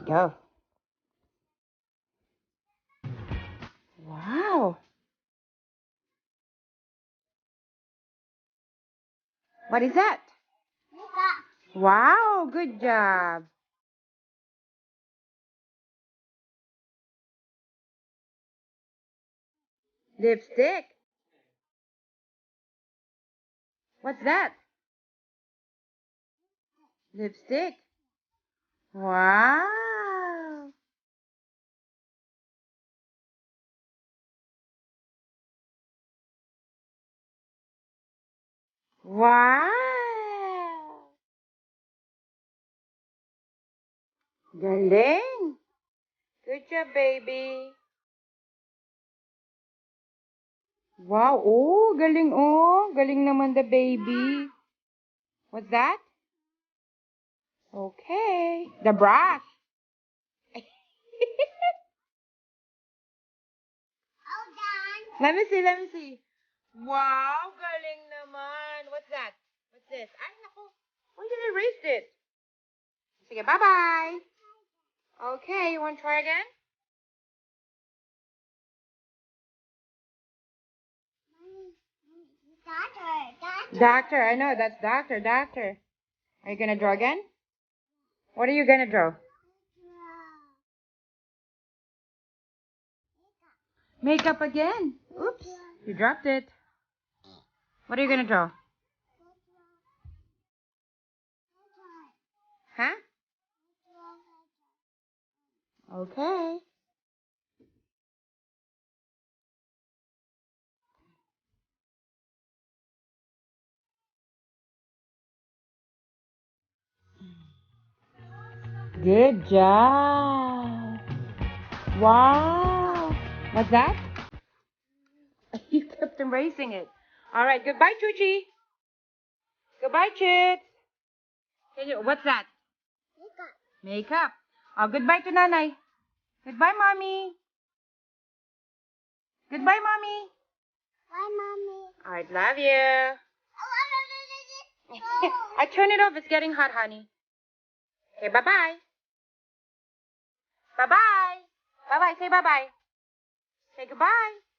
Go. Wow. What is that? Wow, good job. Lipstick. What's that? Lipstick. Wow. Wow. Galing. Good job, baby. Wow. Oh, galing oh. Galing naman the baby. What's that? Okay. The brush. Let me see, let me see. Wow, galing naman. What's that? What's this? Ay, naku. Why did I erase it? Sige, bye-bye. Okay, you want to try again? Doctor, I know, that's doctor, doctor. Are you going to draw again? What are you going to draw? Makeup again. Oops, you dropped it. What are you going to draw? Huh? Okay. Good job. Wow. What's that? You kept erasing it. All right, goodbye, Chuchi. Goodbye, Chits. What's that? Makeup. Oh, goodbye to Nanay. Goodbye, Mommy. Goodbye, Mommy. Bye, Mommy. All right, love you. I turn it off. It's getting hot, honey. Okay, bye-bye. Bye-bye. Bye-bye. Say bye-bye. Say goodbye.